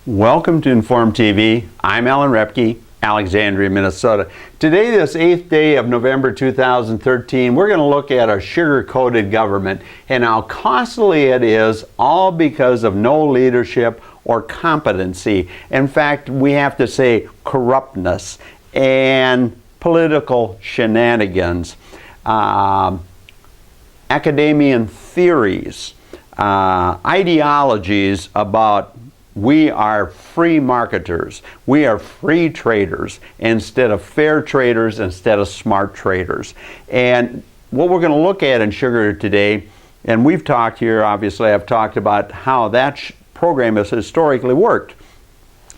Welcome to Inform TV. I'm Alan Repke, Alexandria, Minnesota. Today, this 8th day of November 2013, we're going to look at our sugar-coated government and how costly it is, all because of no leadership or competency. In fact, we have to say corruptness and political shenanigans, academian theories, ideologies about we are free marketers, we are free traders instead of fair traders, instead of smart traders. And what we're going to look at in sugar today, and we've talked here, obviously I've talked about how that program has historically worked.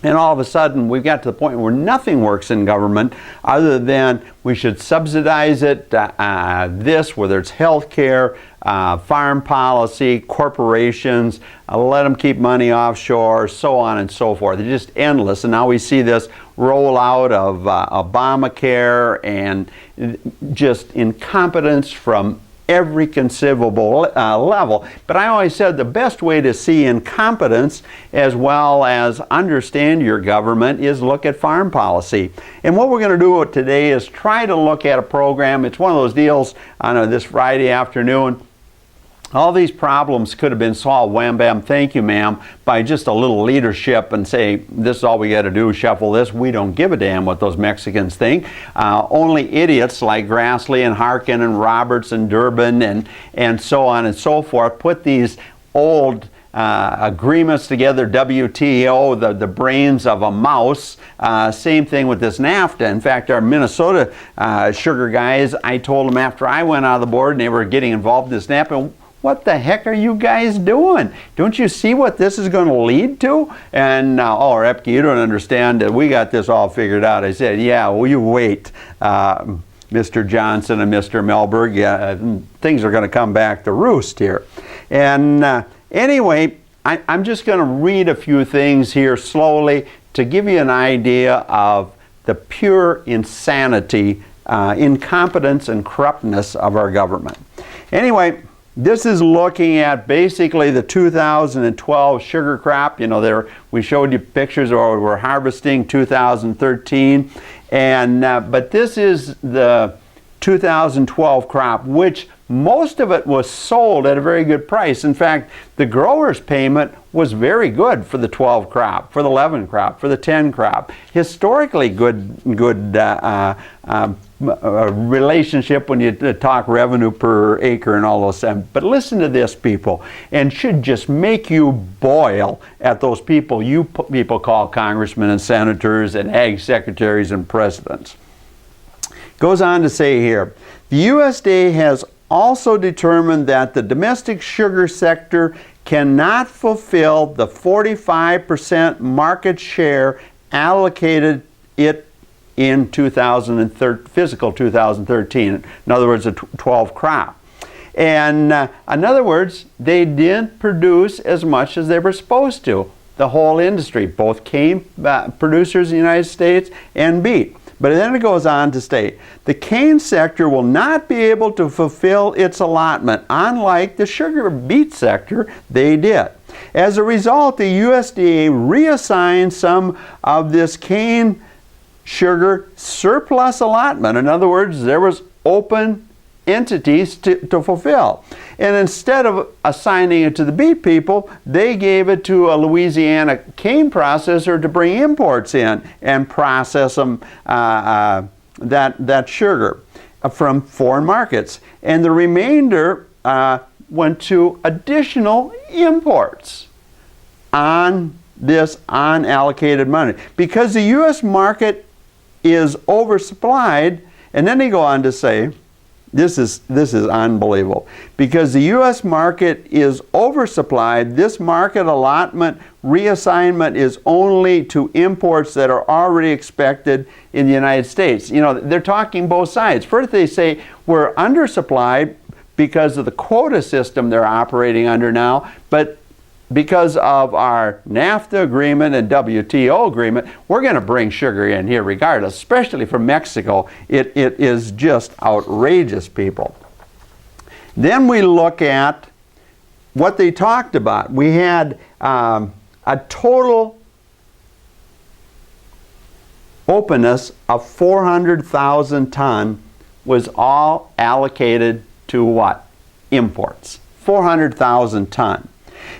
And all of a sudden, we've got to the point where nothing works in government other than we should subsidize it, whether it's health care, farm policy, corporations, let them keep money offshore, so on and so forth. It's just endless. And now we see this rollout of Obamacare and just incompetence from every conceivable level. But I always said the best way to see incompetence as well as understand your government is look at farm policy. And what we're going to do today is try to look at a program. It's one of those deals on this Friday afternoon. All these problems could have been solved, wham bam, thank you ma'am, by just a little leadership and say, this is all we got to do, shuffle this. We don't give a damn what those Mexicans think. Only idiots like Grassley and Harkin and Roberts and Durbin and so on and so forth put these old agreements together, WTO, the brains of a mouse. Same thing with this NAFTA. In fact, our Minnesota sugar guys, I told them after I went out of the board and they were getting involved in this NAFTA, what the heck are you guys doing? Don't you see what this is going to lead to? And oh, Repke, you don't understand that we got this all figured out. I said, yeah, well, you wait, Mr. Johnson and Mr. Melberg. Things are going to come back to roost here. And anyway, I'm just going to read a few things here slowly to give you an idea of the pure insanity, incompetence, and corruptness of our government. Anyway, this is looking at basically the 2012 sugar crop. You know, there we showed you pictures where we're harvesting 2013, and but this is the 2012 crop, which most of it was sold at a very good price. In fact, the grower's payment was very good for the 12 crop, for the 11 crop, for the 10 crop. Historically good relationship when you talk revenue per acre and all those things. But listen to this, people, and should just make you boil at those people you people call congressmen and senators and ag secretaries and presidents. Goes on to say here, the USDA has also determined that the domestic sugar sector cannot fulfill the 45% market share allocated it in fiscal 2013. In other words, a 12 crop. And in other words, they didn't produce as much as they were supposed to. The whole industry, both cane producers in the United States and beet. But then it goes on to state, the cane sector will not be able to fulfill its allotment, unlike the sugar beet sector, they did. As a result, the USDA reassigned some of this cane sugar surplus allotment. In other words, there was open entities to fulfill. And instead of assigning it to the beet people, they gave it to a Louisiana cane processor to bring imports in and process them, that sugar from foreign markets. And the remainder went to additional imports on this unallocated money. Because the U.S. market is oversupplied, and then they go on to say, this is unbelievable. Because the U.S. market is oversupplied, this market allotment reassignment is only to imports that are already expected in the United States. You know, they're talking both sides. First they say we're undersupplied because of the quota system they're operating under now, but because of our NAFTA agreement and WTO agreement, we're going to bring sugar in here regardless, especially from Mexico. It is just outrageous, people. Then we look at what they talked about. We had a total openness of 400,000 ton was all allocated to what? Imports. 400,000 ton.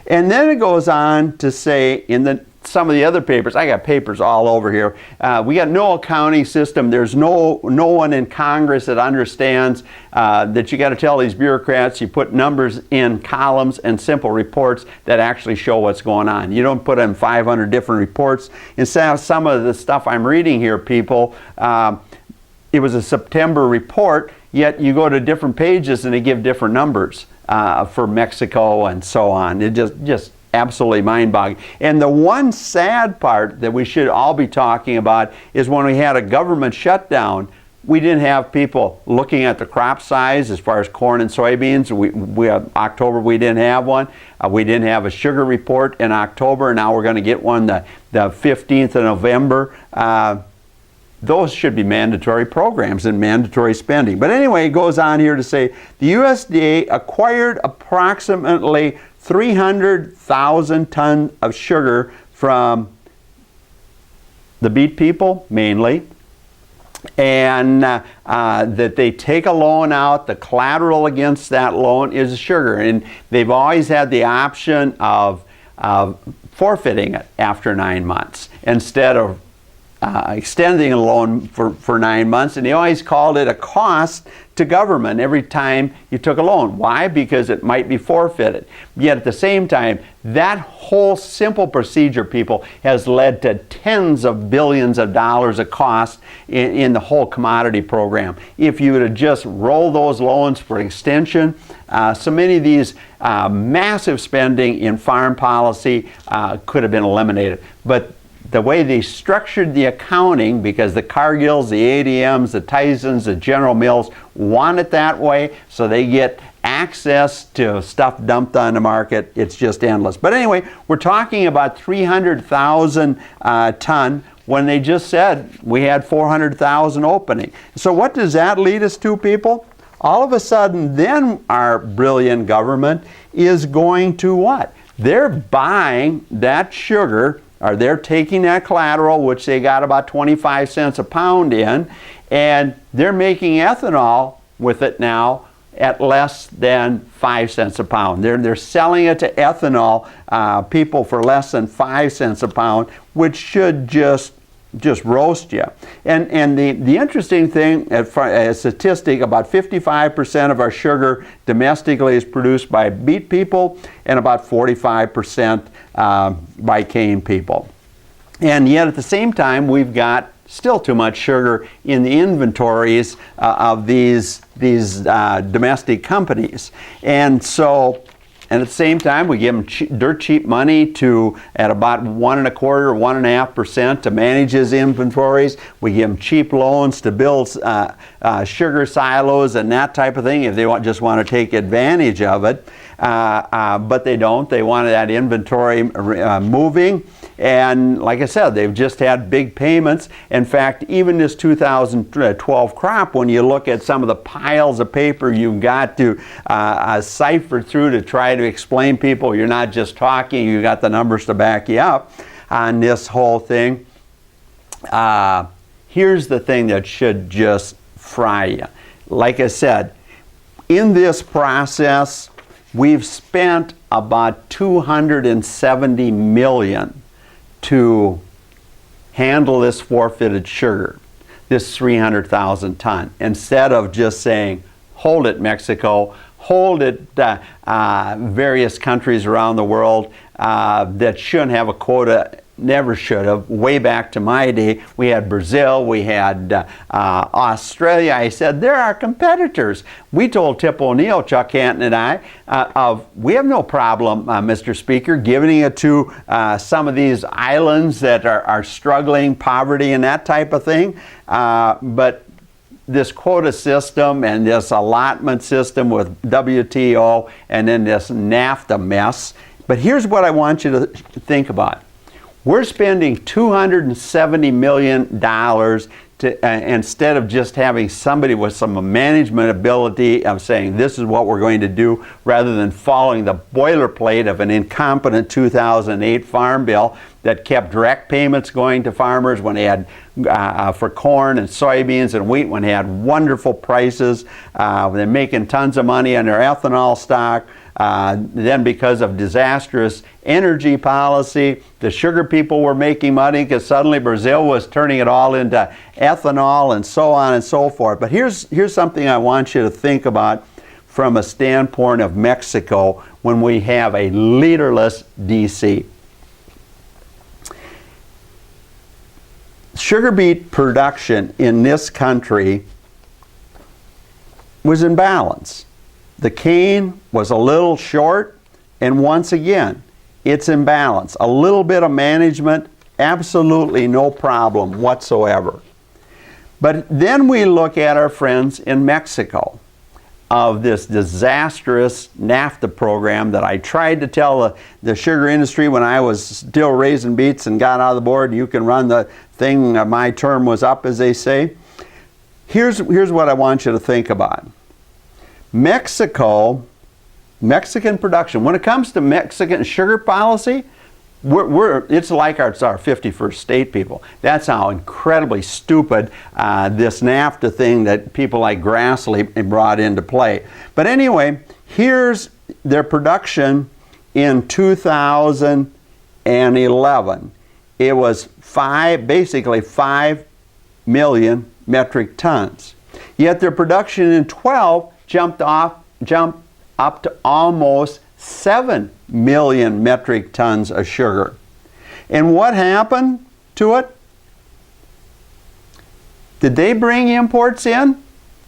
And then it goes on to say in some of the other papers, I got papers all over here, we got no accounting system. There's no one in Congress that understands that you got to tell these bureaucrats, you put numbers in columns and simple reports that actually show what's going on. You don't put in 500 different reports. Instead of some of the stuff I'm reading here, people, it was a September report, yet you go to different pages and they give different numbers for Mexico and so on. It just absolutely mind-boggling. And the one sad part that we should all be talking about is when we had a government shutdown, we didn't have people looking at the crop size as far as corn and soybeans. We October we didn't have one. We didn't have a sugar report in October. Now we're going to get one the 15th of November. Those should be mandatory programs and mandatory spending. But anyway, it goes on here to say the USDA acquired approximately 300,000 tons of sugar from the beet people, mainly, and that they take a loan out. The collateral against that loan is sugar, and they've always had the option of forfeiting it after 9 months instead of extending a loan for 9 months, and they always called it a cost to government every time you took a loan. Why? Because it might be forfeited. Yet at the same time, that whole simple procedure, people, has led to tens of billions of dollars of cost in the whole commodity program. If you would have just rolled those loans for extension, so many of these massive spending in farm policy could have been eliminated. But the way they structured the accounting, because the Cargills, the ADMs, the Tysons, the General Mills want it that way, so they get access to stuff dumped on the market. It's just endless. But anyway, we're talking about 300,000 ton when they just said we had 400,000 opening. So what does that lead us to, people? All of a sudden, then our brilliant government is going to what? They're buying that sugar, or they're taking that collateral, which they got about 25 cents a pound in, and they're making ethanol with it now at less than 5 cents a pound. They're selling it to ethanol people for less than 5 cents a pound, which should just roast you. And the interesting thing, a statistic, about 55% of our sugar domestically is produced by beet people and about 45% by cane people. And yet at the same time, we've got still too much sugar in the inventories of these domestic companies. And so, and at the same time, we give them dirt cheap money at about 1.25%, 1.5% to manage his inventories. We give them cheap loans to build sugar silos and that type of thing if they just want to take advantage of it. But they don't. They want that inventory moving. And like I said, they've just had big payments. In fact, even this 2012 crop, when you look at some of the piles of paper you've got to cipher through to try to explain people, you're not just talking, you got the numbers to back you up on this whole thing. Here's the thing that should just fry you. Like I said, in this process, we've spent about $270 million to handle this forfeited sugar, this 300,000 ton, instead of just saying, hold it, Mexico, hold it, various countries around the world that shouldn't have a quota, never should have. Way back to my day, we had Brazil, we had Australia. I said, they're our competitors. We told Tip O'Neill, Chuck Hanton and I, we have no problem, Mr. Speaker, giving it to some of these islands that are struggling, poverty and that type of thing. But this quota system and this allotment system with WTO and then this NAFTA mess. But here's what I want you to think about. We're spending $270 million instead of just having somebody with some management ability of saying this is what we're going to do, rather than following the boilerplate of an incompetent 2008 Farm Bill that kept direct payments going to farmers when they had for corn and soybeans and wheat, when they had wonderful prices, they're making tons of money on their ethanol stock. Then because of disastrous energy policy, the sugar people were making money because suddenly Brazil was turning it all into ethanol and so on and so forth. But here's something I want you to think about from a standpoint of Mexico when we have a leaderless DC. Sugar beet production in this country was in balance. The cane was a little short, and once again, it's in balance. A little bit of management, absolutely no problem whatsoever. But then we look at our friends in Mexico of this disastrous NAFTA program that I tried to tell the sugar industry when I was still raising beets and got out of the board, you can run the thing, my term was up, as they say. Here's what I want you to think about. Mexican production, when it comes to Mexican sugar policy, it's like it's our 51st state, people. That's how incredibly stupid this NAFTA thing that people like Grassley brought into play. But anyway, here's their production in 2011. It was basically 5 million metric tons. Yet their production in 12 jumped up to almost 7 million metric tons of sugar. And what happened to it? Did they bring imports in?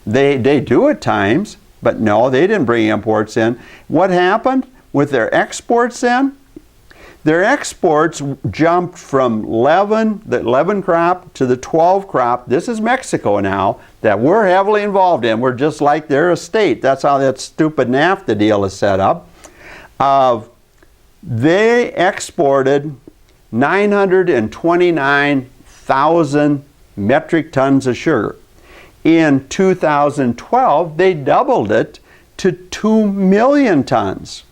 They do at times, but no, they didn't bring imports in. What happened with their exports then? Their exports jumped from the 11 crop to the 12 crop. This is Mexico now, that we're heavily involved in. We're just like they're a state. That's how that stupid NAFTA deal is set up. They exported 929,000 metric tons of sugar. In 2012, they doubled it to 2 million tons.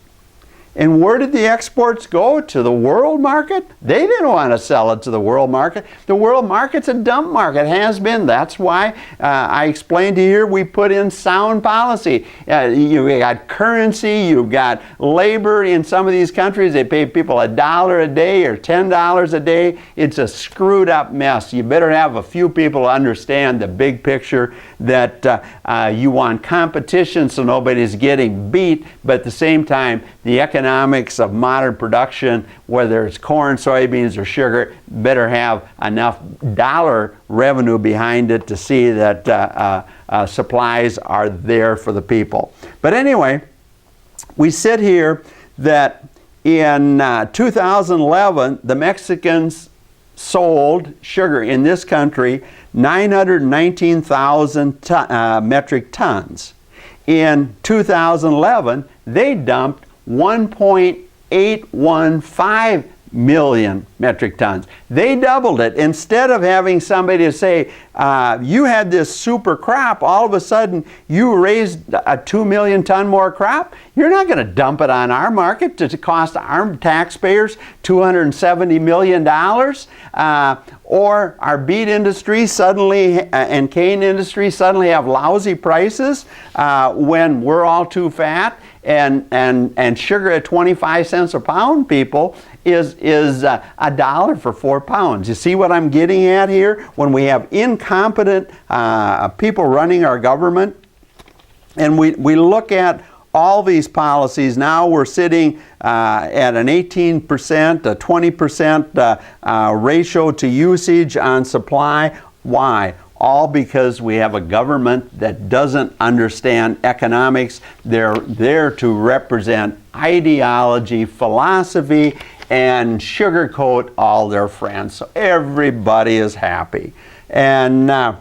And where did the exports go? To the world market? They didn't want to sell it to the world market. The world market's a dump market, has been. That's why I explained to you here we put in sound policy. You've got currency, you've got labor in some of these countries. They pay people $1 a day or $10 a day. It's a screwed up mess. You better have a few people understand the big picture, that you want competition so nobody's getting beat, but at the same time, the economics of modern production, whether it's corn, soybeans, or sugar, better have enough dollar revenue behind it to see that supplies are there for the people. But anyway, we sit here that in 2011, the Mexicans sold sugar in this country 919,000 metric tons. In 2011, they dumped 1.815 million metric tons. They doubled it. Instead of having somebody to say, you had this super crop, all of a sudden you raised a 2 million ton more crop, you're not going to dump it on our market to cost our taxpayers $270 million. Or our beet industry suddenly and cane industry suddenly have lousy prices when we're all too fat, and sugar at 25 cents a pound, people, is $1 for 4 pounds. You see what I'm getting at here? When we have incompetent people running our government, and we look at all these policies, now we're sitting at an 18%, a 20% ratio to usage on supply. Why? All because we have a government that doesn't understand economics. They're there to represent ideology, philosophy, and sugarcoat all their friends. So everybody is happy. And I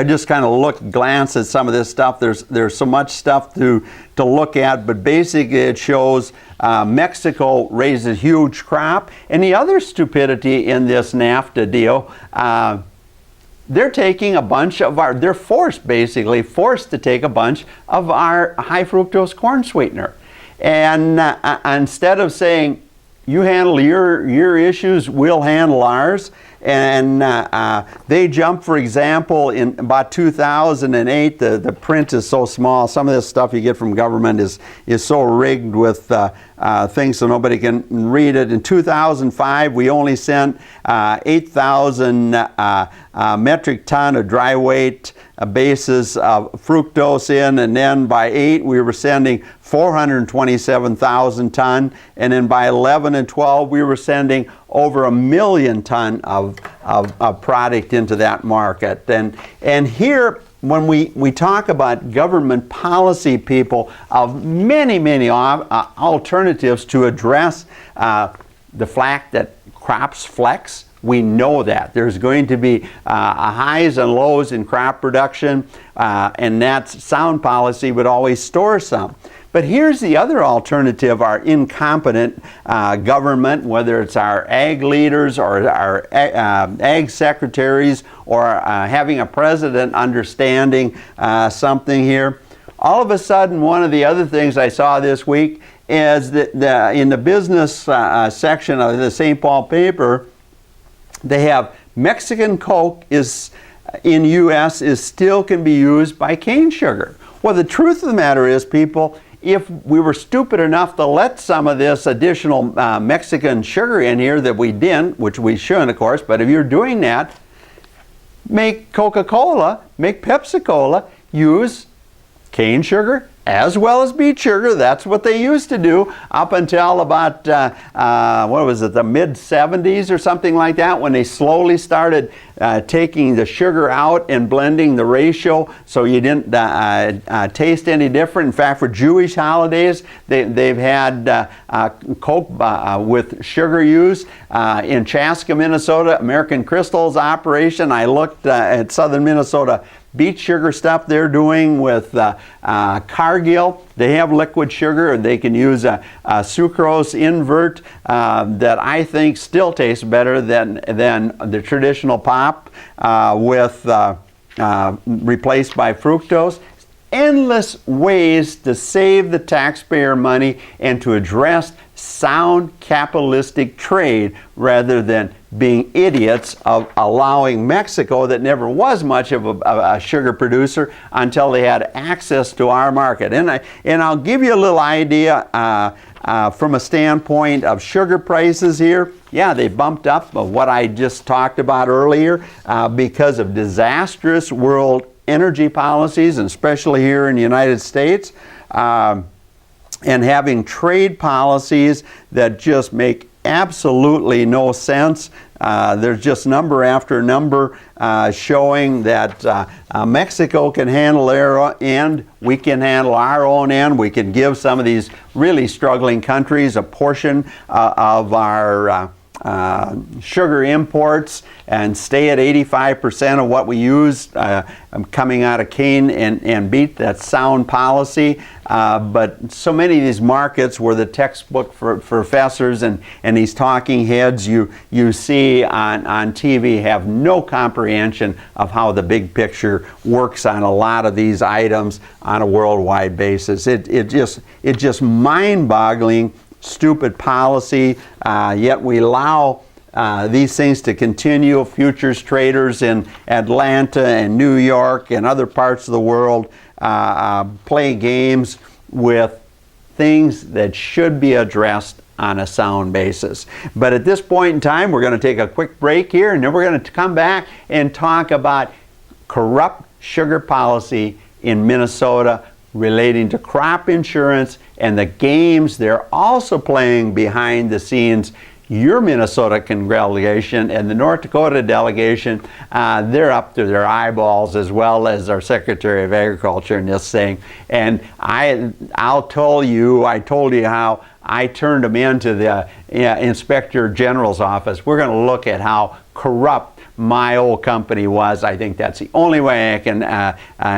just kind of glance at some of this stuff. There's so much stuff to look at, but basically it shows Mexico raised a huge crop. And the other stupidity in this NAFTA deal, they're taking a bunch of they're basically forced to take a bunch of our high fructose corn sweetener. And instead of saying, you handle your issues, we'll handle ours. And they jump, for example, in about 2008, the print is so small. Some of this stuff you get from government is so rigged with things so nobody can read it. In 2005, we only sent 8,000 metric ton of dry weight basis of fructose in, and then by 8 we were sending 427,000 ton, and then by 11 and 12 we were sending over 1 million ton of product into that market. And here, when we talk about government policy, people, of many alternatives to address the fact that crops flex, we know that there's going to be highs and lows in crop production, and that sound policy would always store some. But here's the other alternative: our incompetent government, whether it's our ag leaders or our ag secretaries, or having a president understanding something here. All of a sudden, one of the other things I saw this week is that in the business section of the St. Paul paper, they have Mexican Coke is in U.S. is still can be used by cane sugar. Well, the truth of the matter is, people, if we were stupid enough to let some of this additional Mexican sugar in here that we didn't, which we shouldn't, of course, but if you're doing that, make Coca-Cola, make Pepsi-Cola use cane sugar as well as beet sugar. That's what they used to do up until about, what was it, the mid-70s or something like that, when they slowly started taking the sugar out and blending the ratio so you didn't taste any different. In fact, for Jewish holidays, they've had Coke with sugar use. In Chaska, Minnesota, American Crystal's operation, I looked at southern Minnesota beet sugar stuff they're doing with Cargill. They have liquid sugar, and they can use a sucrose invert that I think still tastes better than the traditional pop with replaced by fructose. Endless ways to save the taxpayer money and to address sound capitalistic trade, rather than being idiots of allowing Mexico, that never was much of a sugar producer until they had access to our market. And I'll give you a little idea from a standpoint of sugar prices here. Yeah, they bumped up of what I just talked about earlier because of disastrous world energy policies, and especially here in the United States, and having trade policies that just make absolutely no sense. There's just number after number showing that Mexico can handle their end, we can handle our own end. We can give some of these really struggling countries a portion of our sugar imports and stay at 85% of what we use coming out of cane and beet. That's sound policy. But so many of these markets where the textbook for professors and these talking heads you see on TV have no comprehension of how the big picture works on a lot of these items on a worldwide basis. It's just mind-boggling, stupid policy, yet we allow these things to continue. Futures traders in Atlanta and New York and other parts of the world play games with things that should be addressed on a sound basis. But at this point in time, we're going to take a quick break here, and then we're going to come back and talk about corrupt sugar policy in Minnesota relating to crop insurance and the games they're also playing behind the scenes. Your Minnesota congregation and the North Dakota delegation, they're up to their eyeballs, as well as our Secretary of Agriculture in this thing. And I told you how I turned them into the Inspector General's office. We're going to look at how corrupt my old company was. I think that's the only way I can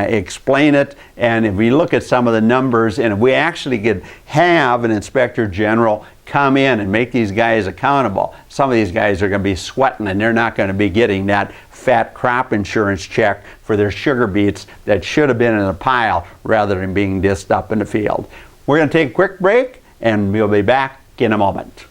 explain it. And if we look at some of the numbers, and if we actually could have an Inspector General come in and make these guys accountable, some of these guys are going to be sweating and they're not going to be getting that fat crop insurance check for their sugar beets that should have been in a pile rather than being dished up in the field. We're going to take a quick break and we'll be back in a moment.